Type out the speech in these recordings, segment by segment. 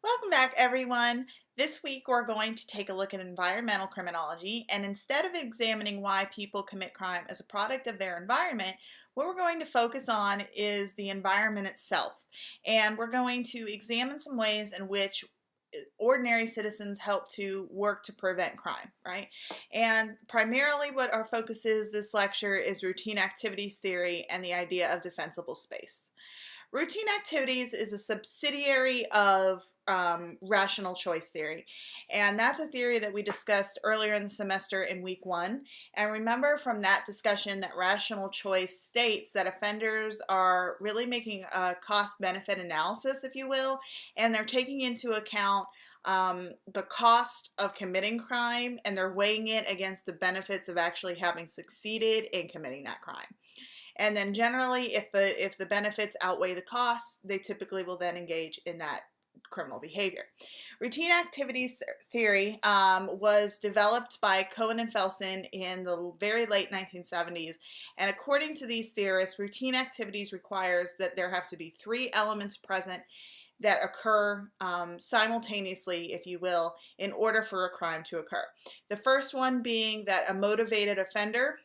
Welcome back, everyone. This week we're going to take a look at environmental criminology, and instead of examining why people commit crime as a product of their environment, what we're going to focus on is the environment itself. And we're going to examine some ways in which ordinary citizens help to work to prevent crime, right? And primarily what our focus is this lecture is routine activities theory and the idea of defensible space. Routine activities is a subsidiary of rational choice theory, and that's a theory that we discussed earlier in the semester in week 1. And remember from that discussion that rational choice states that offenders are really making a cost-benefit analysis, if you will, and they're taking into account the cost of committing crime, and they're weighing it against the benefits of actually having succeeded in committing that crime. And then generally, if the benefits outweigh the costs, they typically will then engage in that criminal behavior. Routine activities theory was developed by Cohen and Felsen in the very late 1970s. And according to these theorists, routine activities requires that there have to be 3 elements present that occur simultaneously, if you will, in order for a crime to occur. The first one being that a motivated offender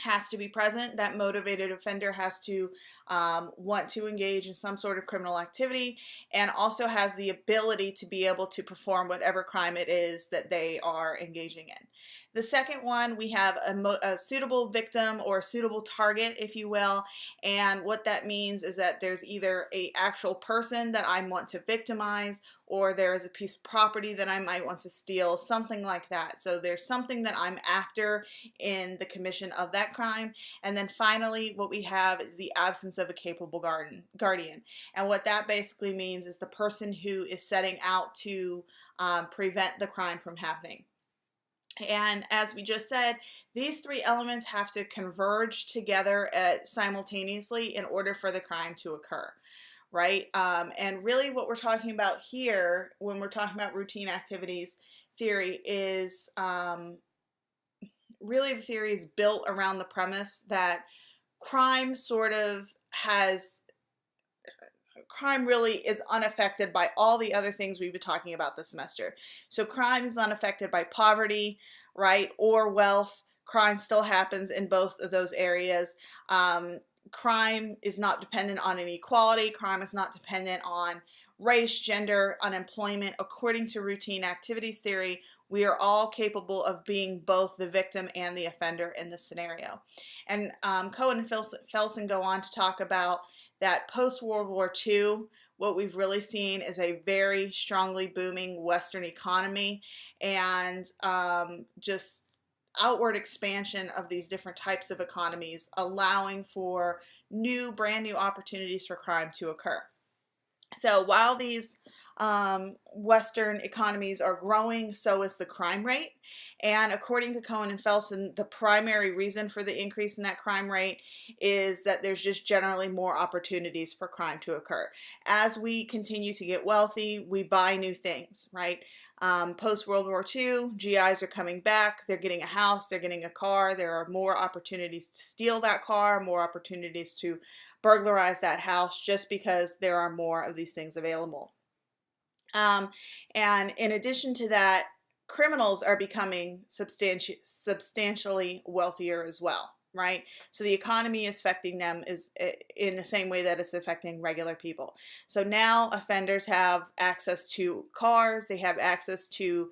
has to be present. That motivated offender has to want to engage in some sort of criminal activity and also has the ability to be able to perform whatever crime it is that they are engaging in. The second one, we have a suitable victim or a suitable target, if you will, and what that means is that there's either an actual person that I want to victimize, or there is a piece of property that I might want to steal, something like that. So there's something that I'm after in the commission of that crime. And then finally, what we have is the absence of a capable guardian. And what that basically means is the person who is setting out to prevent the crime from happening. And as we just said, these 3 elements have to converge together simultaneously in order for the crime to occur, right? And really what we're talking about here when we're talking about routine activities theory is really the theory is built around the premise that crime really is unaffected by all the other things we've been talking about this semester. So crime is unaffected by poverty, right, or wealth. Crime still happens in both of those areas. Crime is not dependent on inequality. Crime is not dependent on race, gender, unemployment. According to routine activities theory, we are all capable of being both the victim and the offender in this scenario. And Cohen and Felsen go on to talk about that post-World War II, what we've really seen is a very strongly booming Western economy and just outward expansion of these different types of economies, allowing for brand new opportunities for crime to occur. So while these Western economies are growing, so is the crime rate. And according to Cohen and Felsen, the primary reason for the increase in that crime rate is that there's just generally more opportunities for crime to occur. As we continue to get wealthy, we buy new things, right? Post-World War II, GIs are coming back, they're getting a house, they're getting a car, there are more opportunities to steal that car, more opportunities to burglarize that house just because there are more of these things available. And in addition to that, criminals are becoming substantially wealthier as well, right? So the economy is affecting them in the same way that it's affecting regular people. So now offenders have access to cars, they have access to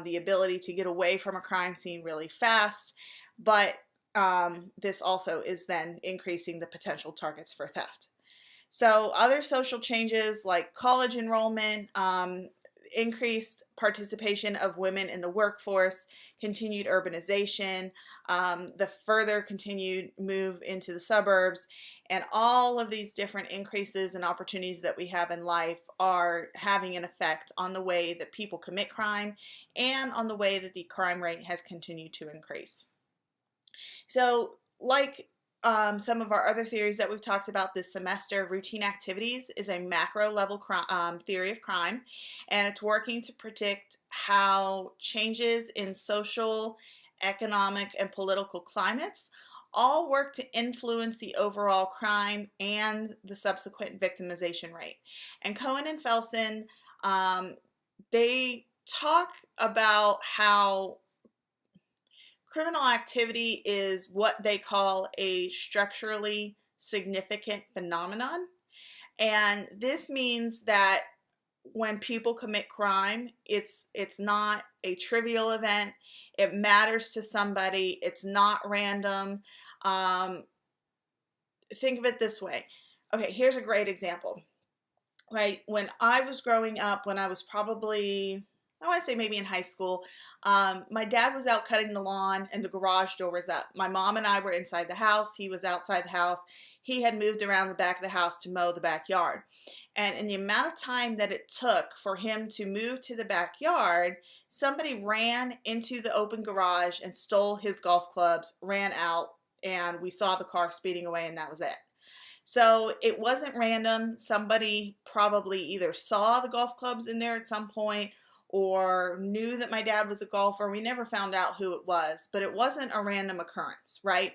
the ability to get away from a crime scene really fast, but this also is then increasing the potential targets for theft. So other social changes like college enrollment, increased participation of women in the workforce, continued urbanization, the further continued move into the suburbs, and all of these different increases and opportunities that we have in life are having an effect on the way that people commit crime and on the way that the crime rate has continued to increase. So like some of our other theories that we've talked about this semester, routine activities is a macro level theory of crime, and it's working to predict how changes in social, economic, and political climates all work to influence the overall crime and the subsequent victimization rate. And Cohen and Felsen They talk about how criminal activity is what they call a structurally significant phenomenon. And this means that when people commit crime, it's not a trivial event. It matters to somebody. It's not random. Um, think of it this way. Okay, here's a great example. Right, when I was growing up, when I was probably, I want to say maybe in high school, my dad was out cutting the lawn and the garage door was up. My mom and I were inside the house. He was outside the house. He had moved around the back of the house to mow the backyard. And in the amount of time that it took for him to move to the backyard, somebody ran into the open garage and stole his golf clubs, ran out, and we saw the car speeding away, and that was it. So it wasn't random. Somebody probably either saw the golf clubs in there at some point or knew that my dad was a golfer. We never found out who it was, but it wasn't a random occurrence, right?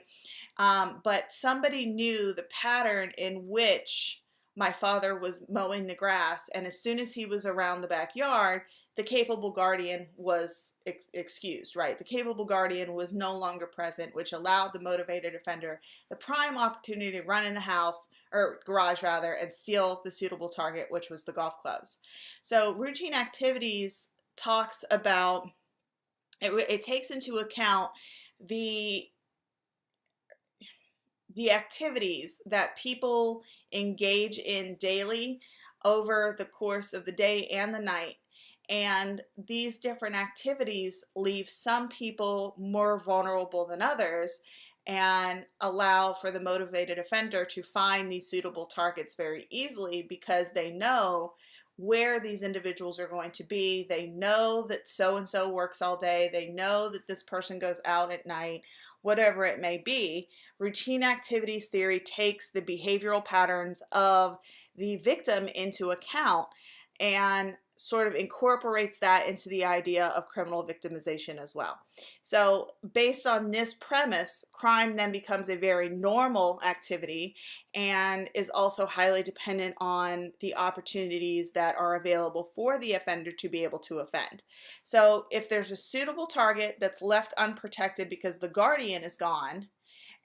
But somebody knew the pattern in which my father was mowing the grass, and as soon as he was around the backyard, the capable guardian was excused, right? The capable guardian was no longer present, which allowed the motivated offender the prime opportunity to run in the house, or garage rather, and steal the suitable target, which was the golf clubs. So routine activities talks about, it takes into account the activities that people engage in daily over the course of the day and the night. And these different activities leave some people more vulnerable than others and allow for the motivated offender to find these suitable targets very easily because they know where these individuals are going to be. They know that so-and-so works all day. They know that this person goes out at night, whatever it may be. Routine activities theory takes the behavioral patterns of the victim into account and sort of incorporates that into the idea of criminal victimization as well. So based on this premise, crime then becomes a very normal activity and is also highly dependent on the opportunities that are available for the offender to be able to offend. So if there's a suitable target that's left unprotected because the guardian is gone,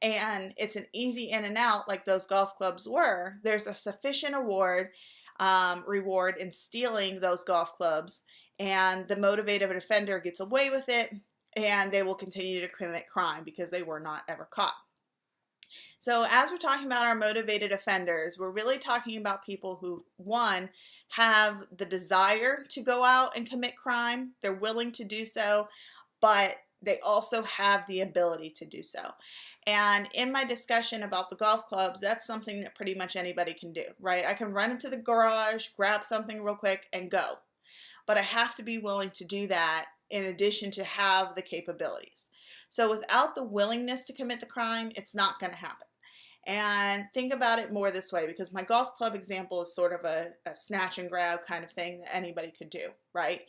and it's an easy in and out like those golf clubs were, there's a sufficient reward in stealing those golf clubs, and the motivated offender gets away with it, and they will continue to commit crime because they were not ever caught. So as we're talking about our motivated offenders, we're really talking about people who, one, have the desire to go out and commit crime. They're willing to do so, but they also have the ability to do so. And in my discussion about the golf clubs, that's something that pretty much anybody can do, right? I can run into the garage, grab something real quick, and go. But I have to be willing to do that in addition to have the capabilities. So without the willingness to commit the crime, it's not going to happen. And think about it more this way, because my golf club example is sort of a snatch and grab kind of thing that anybody could do, right?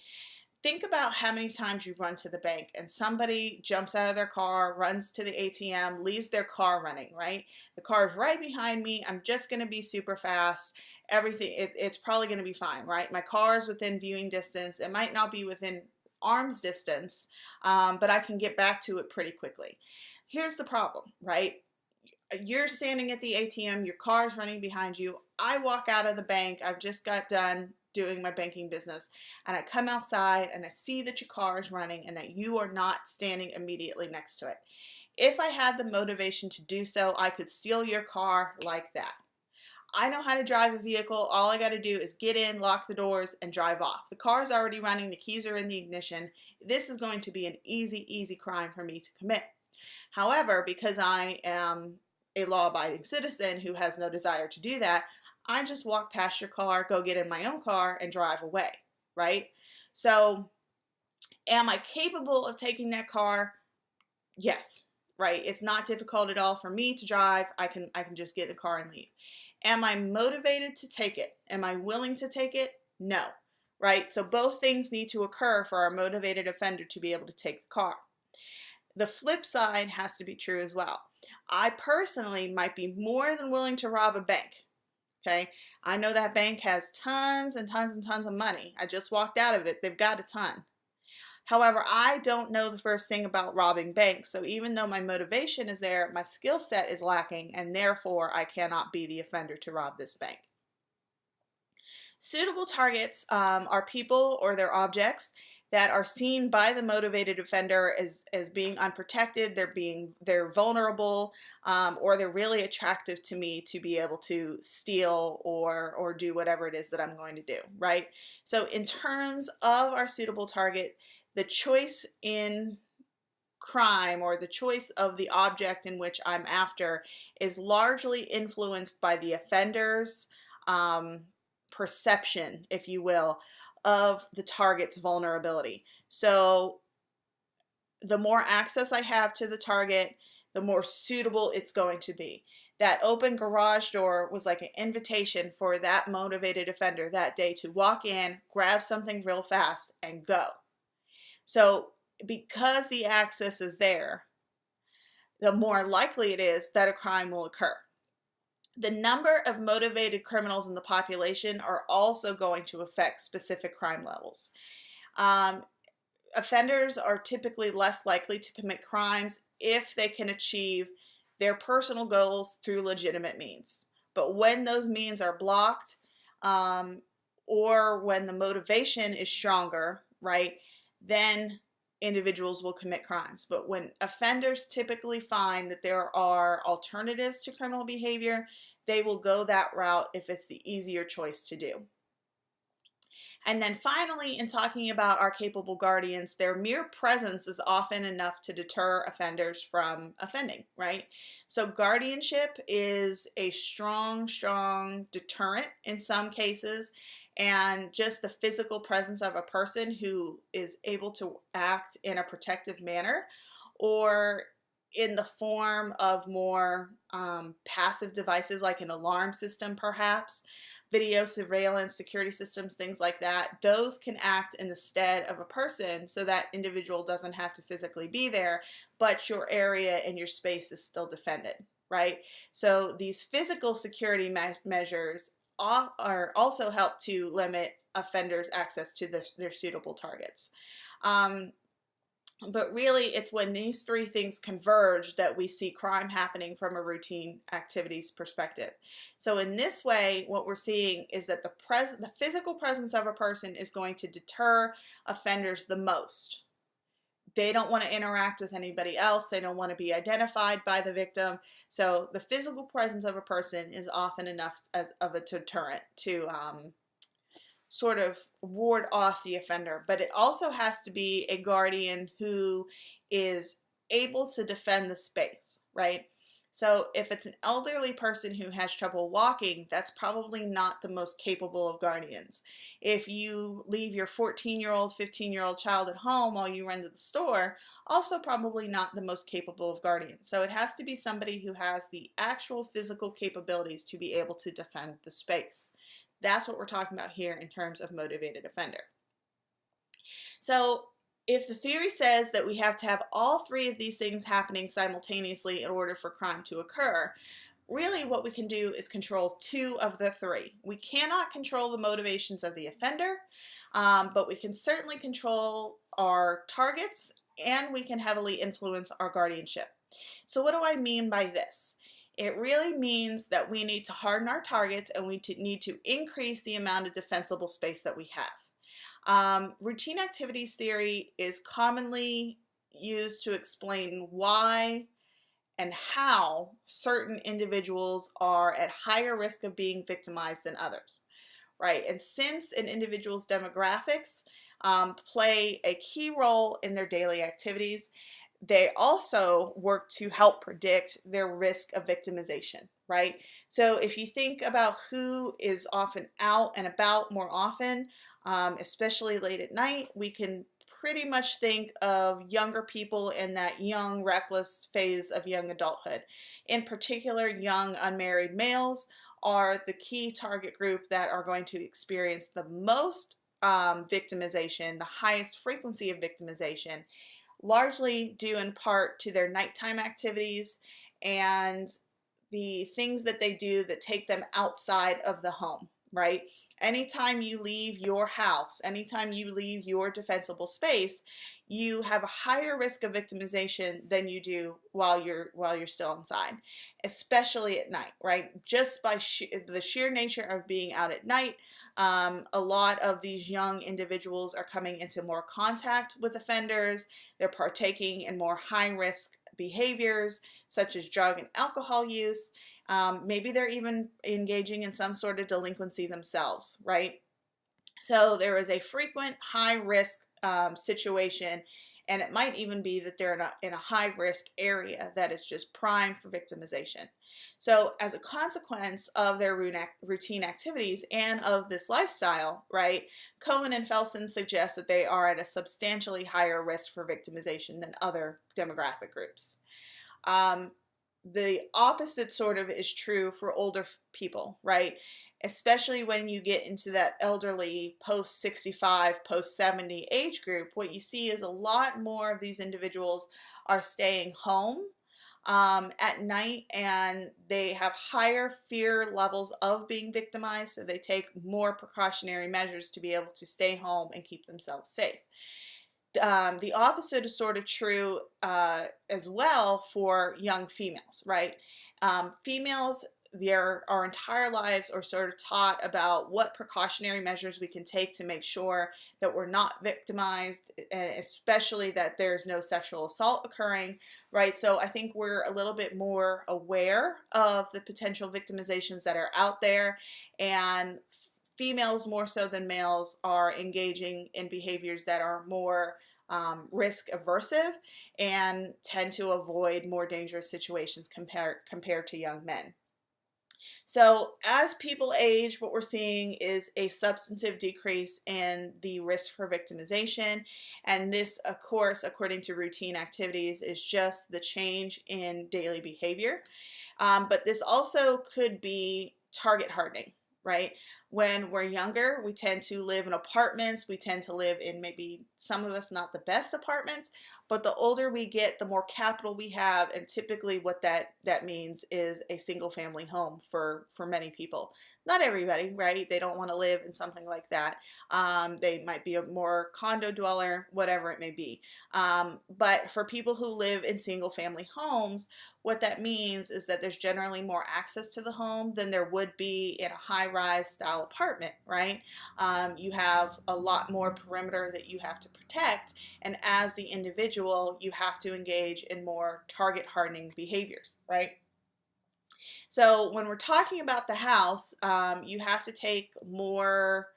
Think about how many times you run to the bank and somebody jumps out of their car, runs to the ATM, leaves their car running, right? The car is right behind me. I'm just going to be super fast. Everything, it's probably going to be fine, right? My car is within viewing distance. It might not be within arm's distance, but I can get back to it pretty quickly. Here's the problem, right? You're standing at the ATM, your car is running behind you. I walk out of the bank. I've just got done doing my banking business, and I come outside and I see that your car is running and that you are not standing immediately next to it. If I had the motivation to do so, I could steal your car like that. I know how to drive a vehicle. All I got to do is get in, lock the doors, and drive off. The car is already running. The keys are in the ignition. This is going to be an easy crime for me to commit. However, because I am a law-abiding citizen who has no desire to do that, I just walk past your car, go get in my own car, and drive away, right? So am I capable of taking that car? Yes, right? It's not difficult at all for me to drive. I can just get in the car and leave. Am I motivated to take it? Am I willing to take it? No, right? So both things need to occur for our motivated offender to be able to take the car. The flip side has to be true as well. I personally might be more than willing to rob a bank, Okay, I know that bank has tons and tons and tons of money. I just walked out of it. They've got a ton. However, I don't know the first thing about robbing banks, so even though my motivation is there, my skill set is lacking, and therefore I cannot be the offender to rob this bank. Suitable targets are people or their objects that are seen by the motivated offender as being unprotected, they're vulnerable, or they're really attractive to me to be able to steal or do whatever it is that I'm going to do, right? So in terms of our suitable target, the choice in crime or the choice of the object in which I'm after is largely influenced by the offender's perception, if you will, of the target's vulnerability. So the more access I have to the target, the more suitable it's going to be. That open garage door was like an invitation for that motivated offender that day to walk in, grab something real fast, and go. So because the access is there, the more likely it is that a crime will occur. The number of motivated criminals in the population are also going to affect specific crime levels. Offenders are typically less likely to commit crimes if they can achieve their personal goals through legitimate means. But when those means are blocked, or when the motivation is stronger, right, then individuals will commit crimes. But when offenders typically find that there are alternatives to criminal behavior, they will go that route if it's the easier choice to do. And then finally, in talking about our capable guardians, their mere presence is often enough to deter offenders from offending, right? So guardianship is a strong, strong deterrent in some cases, and just the physical presence of a person who is able to act in a protective manner or in the form of more passive devices like an alarm system perhaps, video surveillance, security systems, things like that, those can act in the stead of a person so that individual doesn't have to physically be there, but your area and your space is still defended, right? So these physical security measures are also help to limit offenders' access to their suitable targets. But really, it's when these three things converge that we see crime happening from a routine activities perspective. So in this way, what we're seeing is that the physical presence of a person is going to deter offenders the most. They don't want to interact with anybody else. They don't want to be identified by the victim. So the physical presence of a person is often enough as of a deterrent to sort of ward off the offender. But it also has to be a guardian who is able to defend the space, right? So if it's an elderly person who has trouble walking, that's probably not the most capable of guardians. If you leave your 14-year-old, 15-year-old child at home while you run to the store, also probably not the most capable of guardians. So it has to be somebody who has the actual physical capabilities to be able to defend the space. That's what we're talking about here in terms of motivated offender. So if the theory says that we have to have all three of these things happening simultaneously in order for crime to occur, really what we can do is control two of the three. We cannot control the motivations of the offender, but we can certainly control our targets and we can heavily influence our guardianship. So what do I mean by this? It really means that we need to harden our targets and we need to increase the amount of defensible space that we have. Routine activities theory is commonly used to explain why and how certain individuals are at higher risk of being victimized than others, right? And since an individual's demographics play a key role in their daily activities, they also work to help predict their risk of victimization, right? So if you think about who is often out and about more often, especially late at night, we can pretty much think of younger people in that young, reckless phase of young adulthood. In particular, young unmarried males are the key target group that are going to experience the most victimization, the highest frequency of victimization, largely due in part to their nighttime activities and the things that they do that take them outside of the home, right? Anytime you leave your house, anytime you leave your defensible space, you have a higher risk of victimization than you do while you're still inside, especially at night, right? Just by the sheer nature of being out at night, a lot of these young individuals are coming into more contact with offenders. They're partaking in more high risk behaviors such as drug and alcohol use. Maybe they're even engaging in some sort of delinquency themselves, right? So there is a frequent high risk situation, and it might even be that they're in a high risk area that is just prime for victimization. So as a consequence of their routine activities and of this lifestyle, right, Cohen and Felsen suggest that they are at a substantially higher risk for victimization than other demographic groups. The opposite sort of is true for older people, right? Especially when you get into that elderly post 65, post 70 age group, what you see is a lot more of these individuals are staying home at night, and they have higher fear levels of being victimized, so they take more precautionary measures to be able to stay home and keep themselves safe. The opposite is sort of true as well for young females, right? Females, our entire lives are sort of taught about what precautionary measures we can take to make sure that we're not victimized, and especially that there's no sexual assault occurring, right? So I think we're a little bit more aware of the potential victimizations that are out there, and females more so than males are engaging in behaviors that are more risk aversive and tend to avoid more dangerous situations compared to young men. So as people age, what we're seeing is a substantive decrease in the risk for victimization. And this, of course, according to routine activities, is just the change in daily behavior. But this also could be target hardening, right? When we're younger, we tend to live in apartments. We tend to live in, maybe some of us, not the best apartments, but the older we get, the more capital we have, and typically what that means is a single family home for many people. Not everybody, right? They don't want to live in something like that. They might be a more condo dweller, whatever it may be. But for people who live in single family homes, what that means is that there's generally more access to the home than there would be in a high-rise style apartment, right? You have a lot more perimeter that you have to protect, and as the individual, you have to engage in more target hardening behaviors, right? So when we're talking about the house, you have to take more,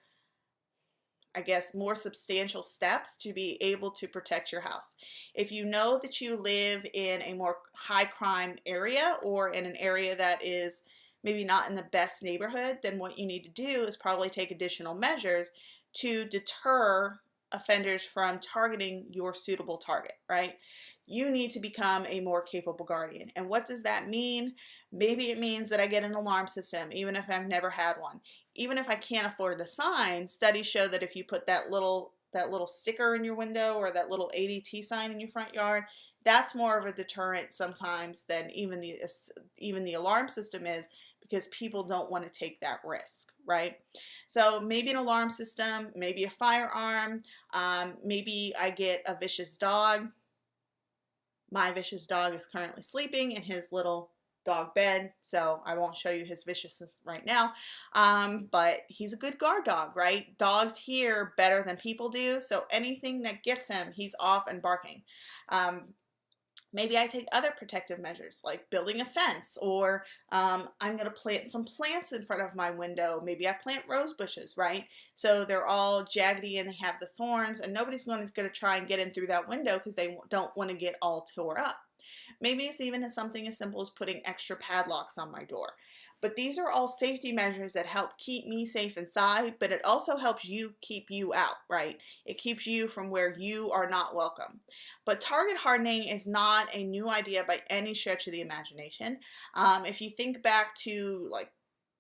I guess, more substantial steps to be able to protect your house. If you know that you live in a more high crime area or in an area that is maybe not in the best neighborhood, then what you need to do is probably take additional measures to deter offenders from targeting your suitable target, right? You need to become a more capable guardian. And what does that mean? Maybe it means that I get an alarm system, even if I've never had one. Even if I can't afford the sign, studies show that if you put that little sticker in your window or that little ADT sign in your front yard, that's more of a deterrent sometimes than even the alarm system is, because people don't want to take that risk, right? So maybe an alarm system, maybe a firearm, maybe I get a vicious dog. My vicious dog is currently sleeping in his little dog bed, so I won't show you his viciousness right now, but he's a good guard dog, right? Dogs hear better than people do, so anything that gets him, he's off and barking. Maybe I take other protective measures like building a fence, or I'm going to plant some plants in front of my window. Maybe I plant rose bushes, right? So they're all jaggedy and they have the thorns, and nobody's going to try and get in through that window because they don't want to get all tore up. Maybe it's even something as simple as putting extra padlocks on my door. But these are all safety measures that help keep me safe inside, but it also helps you keep you out, right? It keeps you from where you are not welcome. But target hardening is not a new idea by any stretch of the imagination. If you think back to like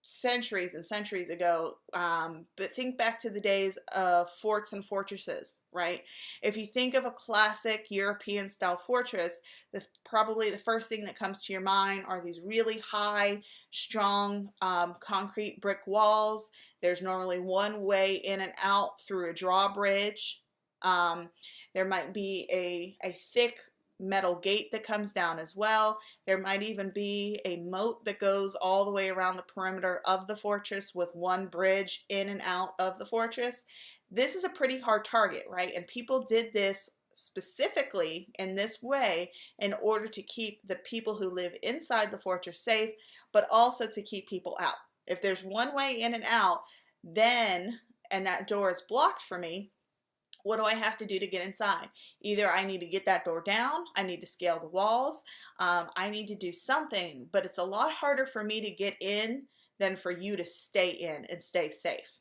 centuries and centuries ago, but think back to the days of forts and fortresses, right? If you think of a classic European style fortress, probably the first thing that comes to your mind are these really high, strong concrete brick walls. There's normally one way in and out through a drawbridge. There might be a thick metal gate that comes down as well. There might even be a moat that goes all the way around the perimeter of the fortress with one bridge in and out of the fortress. This is a pretty hard target, right? And people did this specifically in this way in order to keep the people who live inside the fortress safe, but also to keep people out. If there's one way in and out, then, and that door is blocked for me, what do I have to do to get inside? Either I need to get that door down, I need to scale the walls, I need to do something, but it's a lot harder for me to get in than for you to stay in and stay safe,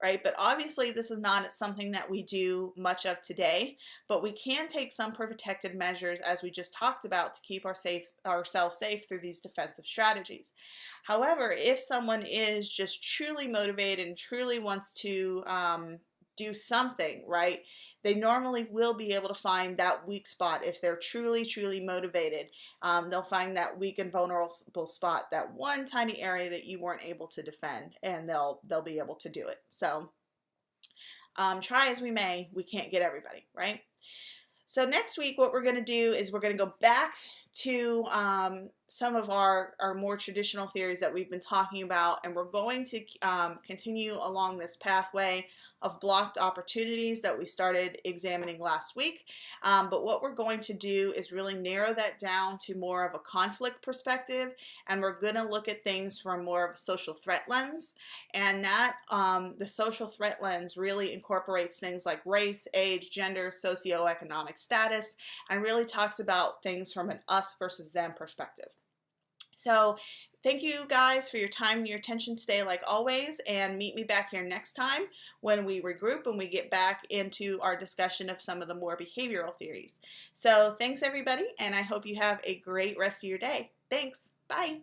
right? But obviously this is not something that we do much of today, but we can take some protective measures, as we just talked about, to keep ourselves safe through these defensive strategies. However, if someone is just truly motivated and truly wants to do something, right? They normally will be able to find that weak spot if they're truly, truly motivated. They'll find that weak and vulnerable spot, that one tiny area that you weren't able to defend, and they'll be able to do it. So try as we may, we can't get everybody, right? So next week, what we're going to do is we're going to go back to some of our more traditional theories that we've been talking about, and we're going to continue along this pathway of blocked opportunities that we started examining last week. But what we're going to do is really narrow that down to more of a conflict perspective, and we're going to look at things from more of a social threat lens, and that the social threat lens really incorporates things like race, age, gender, socioeconomic status, and really talks about things from an us versus them perspective. So thank you guys for your time and your attention today, like always, and meet me back here next time when we regroup and we get back into our discussion of some of the more behavioral theories. So thanks everybody, and I hope you have a great rest of your day. Thanks. Bye.